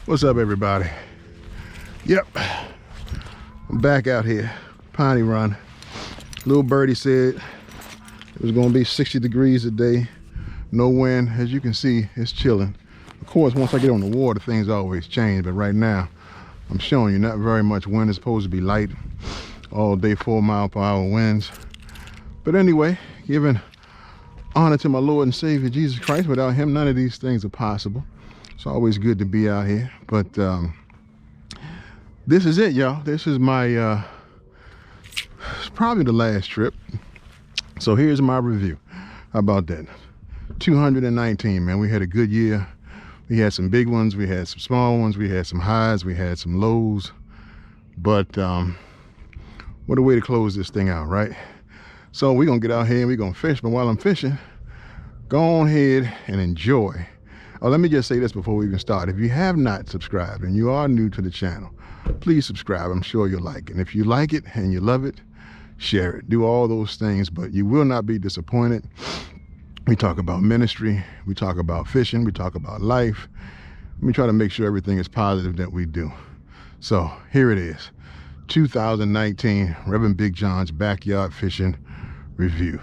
What's up, everybody? Yep, I'm back out here, Piney Run. Little birdie said it was gonna be 60 degrees today, no wind. As you can see, it's chilling. Of course, once I get on the water, things always change, but right now, I'm showing you not very much wind. It's supposed to be light all day, 4-mile-per-hour winds. But anyway, giving honor to my Lord and Savior, Jesus Christ. Without him, none of these things are possible. It's always good to be out here, but this is it, y'all. This is my it's probably the last trip. So here's my review. How about that? 219, man. We had a good year. We had some big ones, we had some small ones, we had some highs, we had some lows. But what a way to close this thing out, right? So we're gonna get out here and we're gonna fish, but while I'm fishing, go on ahead and enjoy. Oh, let me just say this before we even start. If you have not subscribed and you are new to the channel, please subscribe. I'm sure you'll like it. And if you like it and you love it, share it. Do all those things, but you will not be disappointed. We talk about ministry, we talk about fishing, we talk about life. We try to make sure everything is positive that we do. So here it is, 2019 Reverend Big John's backyard fishing review.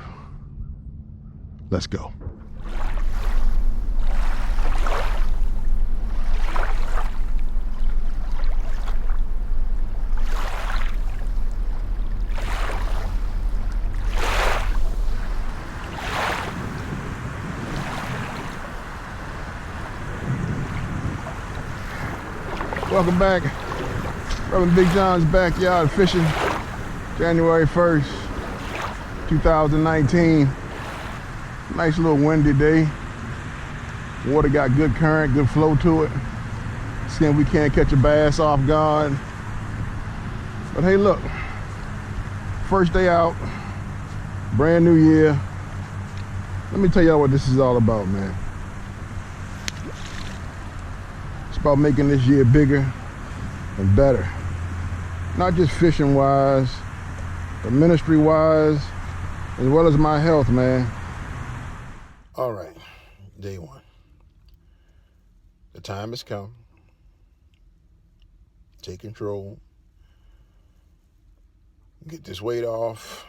Let's go. Welcome back. Reverend Big John's backyard fishing, January 1st, 2019. Nice little windy day. Water got good current, good flow to it. Seeing we can't catch a bass off guard. But hey, look, first day out, brand new year. Let me tell y'all what this is all about, man. About making this year bigger and better, not just fishing wise, but ministry wise, as well as my health, man. All right, day one. The time has come. Take control. Get this weight off.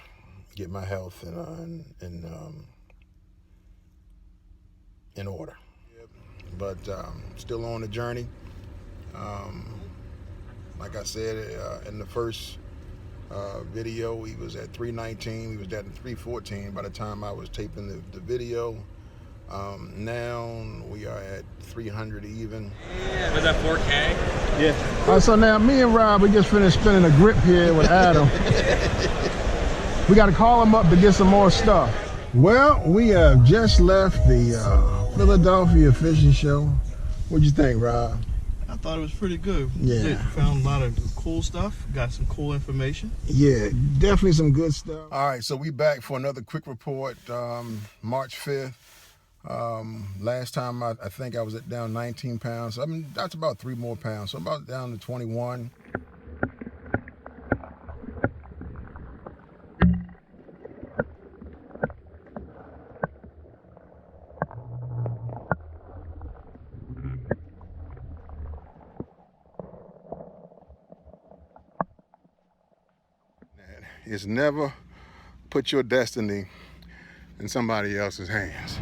Get my health in order. But still on the journey. Like I said in the first video, we was at 319, we was at 314 by the time I was taping the video. Now we are at 300 even. Was that 4K? Yeah. So now me and Rob, we just finished spinning a grip here with Adam. We got to call him up to get some more stuff. Well, we have just left the Philadelphia Fishing Show. What'd you think, Rob? I thought it was pretty good. Yeah. Found a lot of cool stuff, got some cool information. Yeah, definitely some good stuff. All right, so we back for another quick report, March 5th. Last time I think I was at down 19 pounds. I mean, that's about 3 more pounds, so about down to 21. Is never put your destiny in somebody else's hands.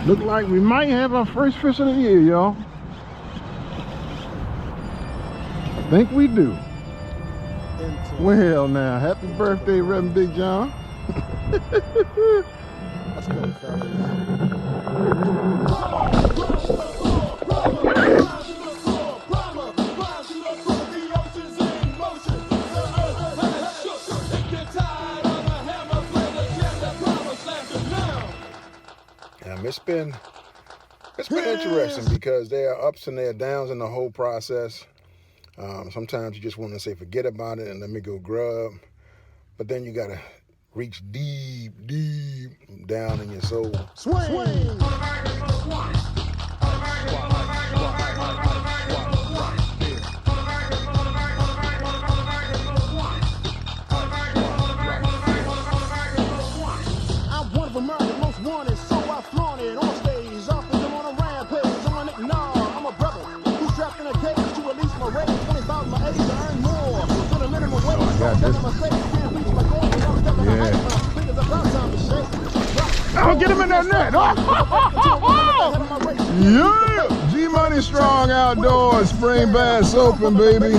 Look like we might have our first fish of the year, y'all. I think we do. Well now, happy birthday, Reverend Big John. Let's go, fellas. It's been interesting because there are ups and there are downs in the whole process. Sometimes you just want to say forget about it and let me go grub, but then you gotta reach deep down in your soul. Swing. Yeah. Oh, get him in that net. Yeah. G-Money Strong Outdoors. Spring Bass Open, baby.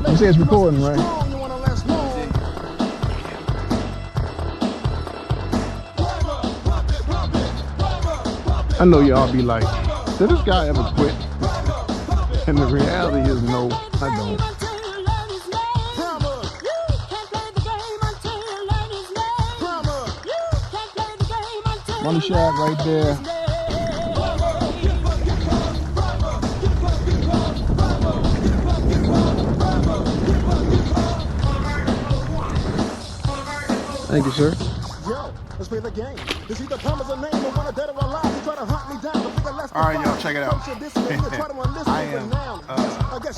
You say it's recording, right? I know y'all be like, did this guy ever quit? And the reality is no, I don't. Money shot right there. Thank you, sir. Yo, let's play the game. This either come as a name or one dead or alive. You try to hunt me down. All right, y'all, check it out. I am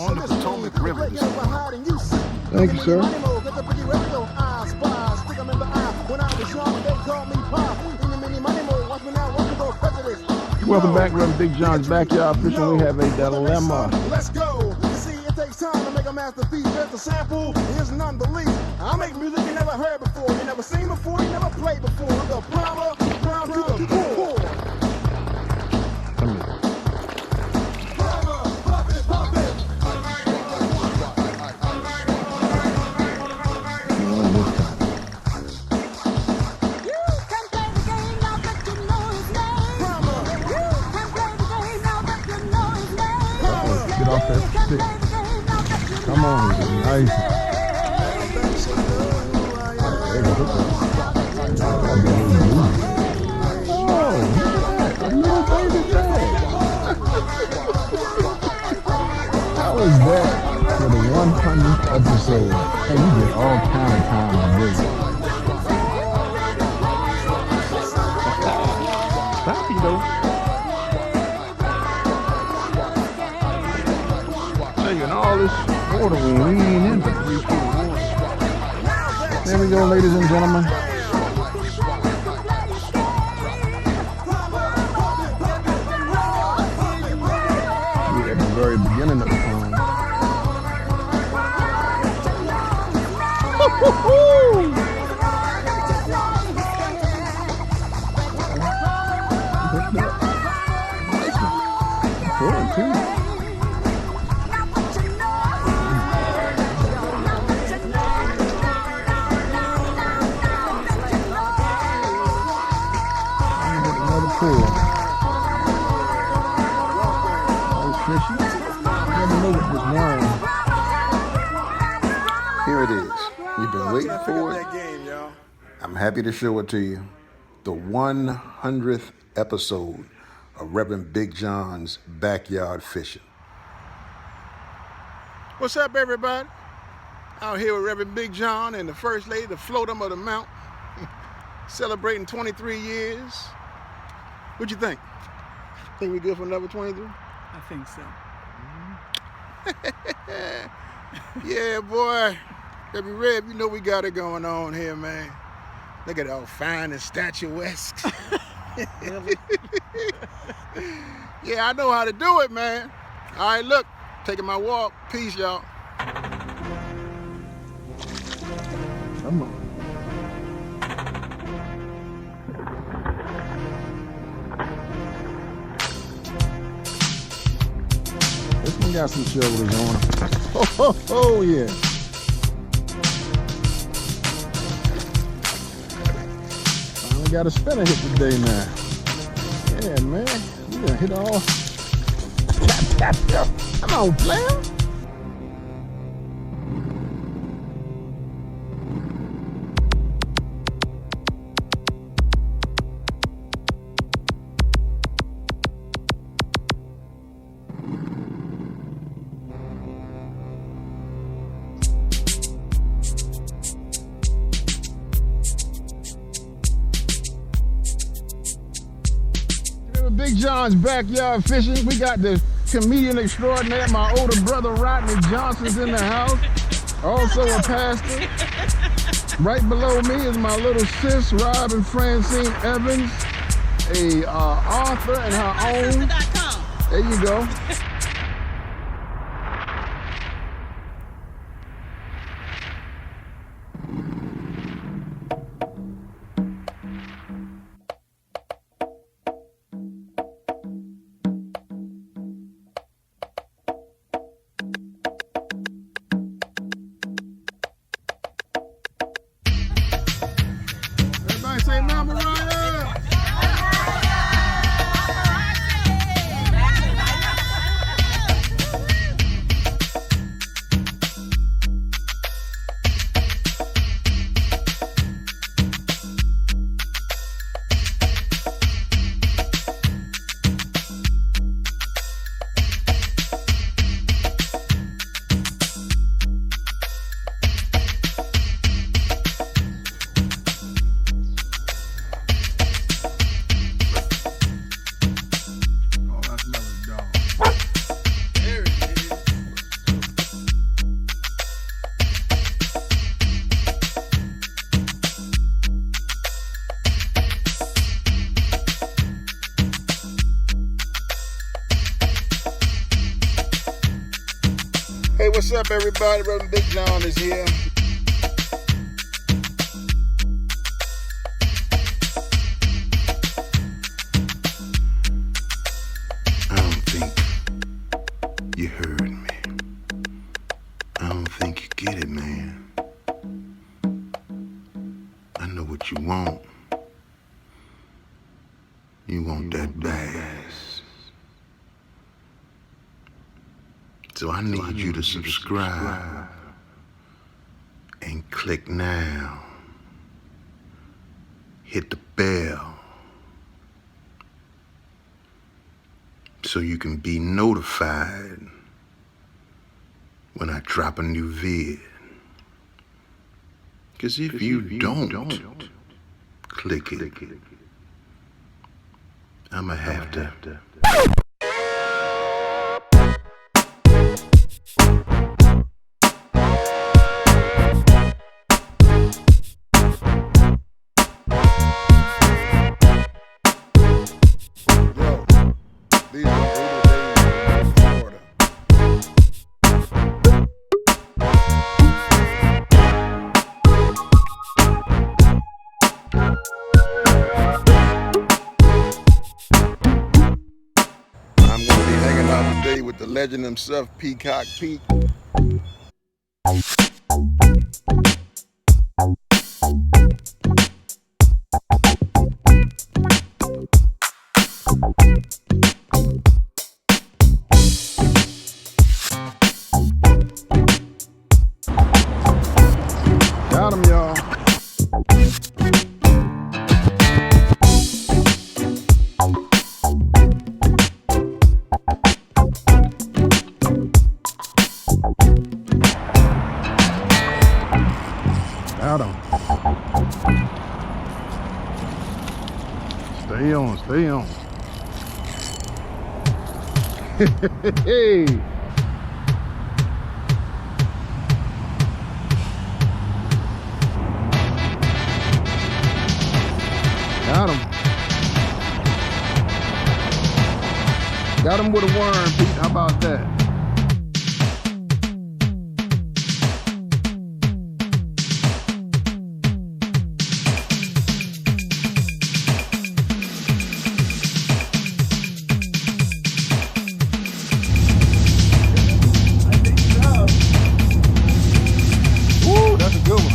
on the Potomac River this morning. Thank you, sir. Welcome back, Reverend Big John's Backyard Fishing. We have a dilemma. Let's go. It takes time to make a masterpiece. There's the sample, here's none the least. I make music you never heard before, you never seen before, you never played before. I'm the primer, brown to the core. Come here. Get off that stick. Come on, nice. Oh, a little baby drag. How is that for the 100th episode? Hey, you get all kind of time on this. Crappie though. Taking all this water when we ain't in but 3 feet of water. There we go, ladies and gentlemen. We're at the very beginning of the pond. Here it is. You've been waiting for it. I'm happy to show it to you. The 100th episode of Reverend Big John's Backyard Fishing. What's up, everybody? Out here with Reverend Big John and the First Lady, the Floatum of the Mount, celebrating 23 years. What you think? Think we good for another 23? I think so. Yeah, boy. Every Rev, you know we got it going on here, man. Look at all fine and statuesque. Really? Yeah, I know how to do it, man. All right, look, taking my walk. Peace, y'all. Come on. This one got some shoulders on. Oh, yeah. Finally got a spinner hit today now. Yeah, man. We done hit all. Tap, tap. Come on, player. John's backyard fishing. We got the comedian extraordinaire, my older brother Rodney Johnson's in the house. Also a pastor. Right below me is my little sis, Robin Francine Evans, a author in her own. There you go. Everybody say Mama Raya! Hey, what's up, everybody? Brother BigJohn is here. I don't think you heard me. I don't think you get it, man. I know what you want. You want that bass. So I need you to subscribe and click now. Hit the bell so you can be notified when I drop a new vid. Because if you don't click it, I'ma have to. These are brutal days in Florida. I'm going to be hanging out today with the legend himself, Peacock Pete. Got him, y'all. Got him. Stay on, stay on. Hey. Got him. Got him with a worm, Pete. How about that? Woo, that's a good one.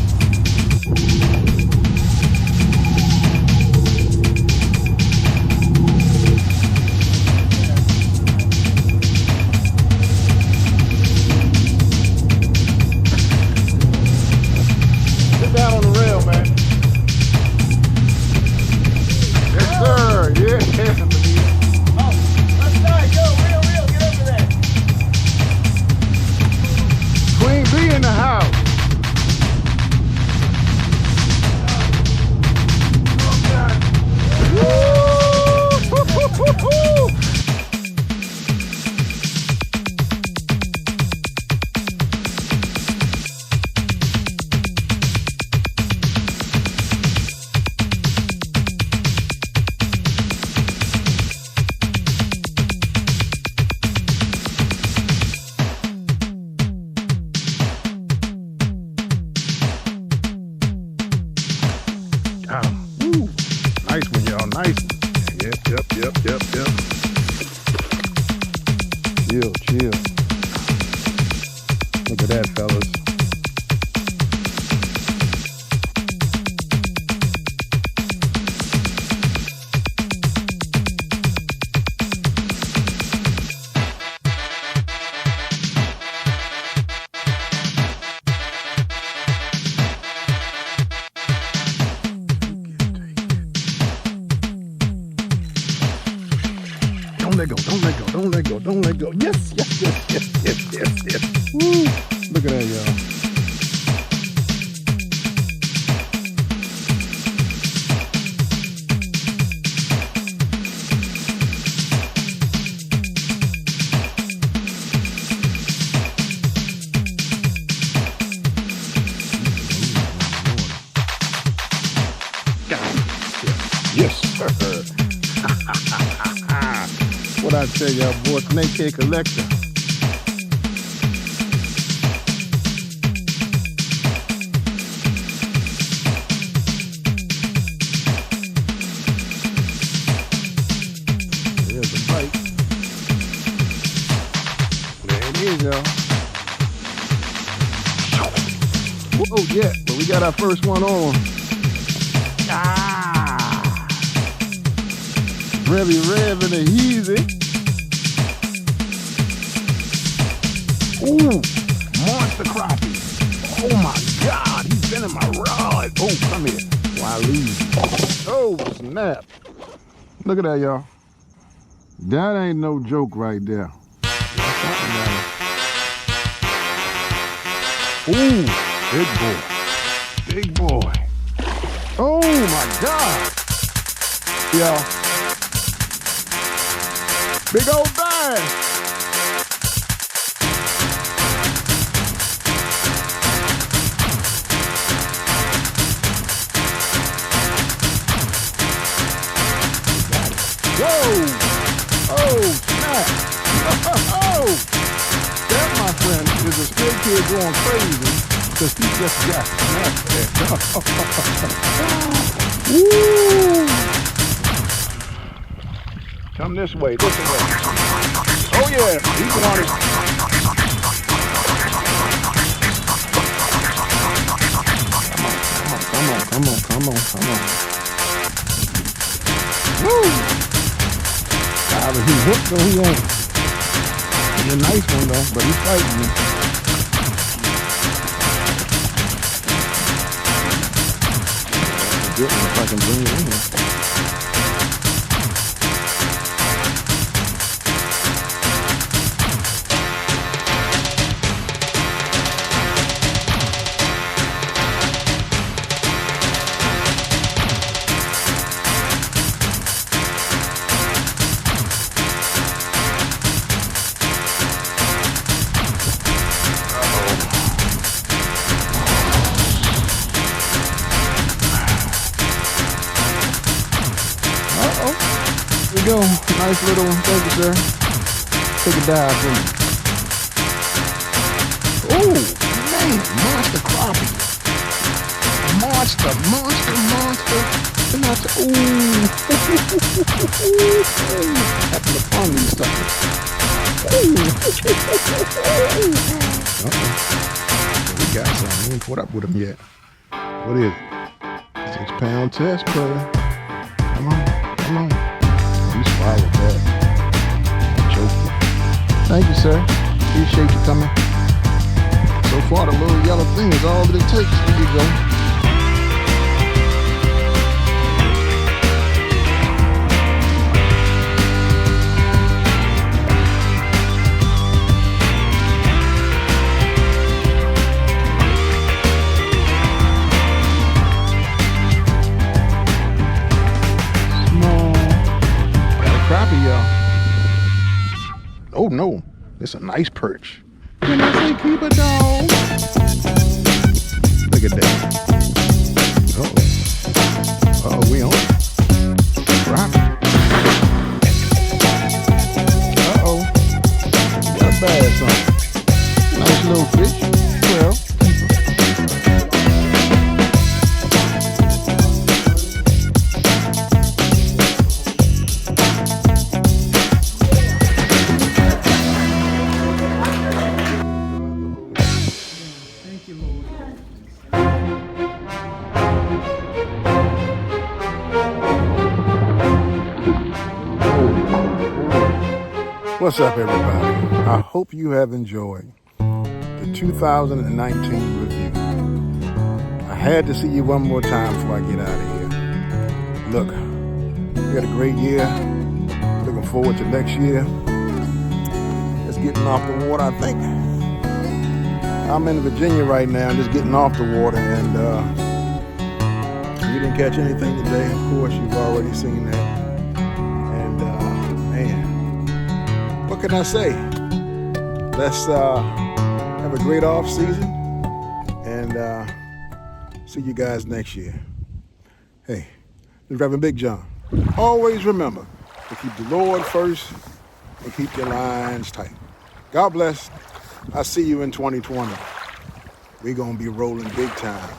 Yep. Chill. Look at that, fellas. Don't let go. Yes. Woo. Look at that, y'all. Yes, sir. What I tell y'all, boy, Snakehead collector. There's a bite. There it is, y'all. Oh yeah, but we got our first one on. Rev in the easy. Ooh, monster crappie. Oh my God, he's been in my rod. Oh, come here. Why leave? Oh, snap. Look at that, y'all. That ain't no joke right there. Ooh, big boy. Oh my God. Y'all. Big old bass. Whoa! Oh, snap! Oh! That, my friend, is a Snakehead going crazy because he just got snapped. Woo! Come this way, Oh yeah, he's on it. Come on. Woo! But he's hooked though, he ain't. He's a nice one though, but he's fighting me. Good one if I can bring it in here. Go. Nice little one. Thank you, sir. Take a dive for me. Oh, man. Monster crappie. Monster. Ooh. Happen to find these suckers. We got something. We ain't caught up with them yet. What is it? 6 pound test, brother. Come on. Swallow that. Choke you. Thank you, sir. Appreciate you coming. So far, the little yellow thing is all that it takes. There you go. Oh no, it's a nice perch. Can I say keep a dog? Look at that. Uh-oh, we on it. Crappie. Uh-oh. Got a bass on it. Nice little fish. Well, What's up, everybody? I hope you have enjoyed the 2019 review. I had to see you one more time before I get out of here. Look, we had a great year. Looking forward to next year. It's getting off the water, I think. I'm in Virginia right now, just getting off the water, and you didn't catch anything today. Of course, you've already seen that. And man, what can I say? Let's have a great off season, and see you guys next year. Hey, this is Reverend BigJohn. Always remember to keep the Lord first and keep your lines tight. God bless. I'll see you in 2020. We're going to be rolling big time.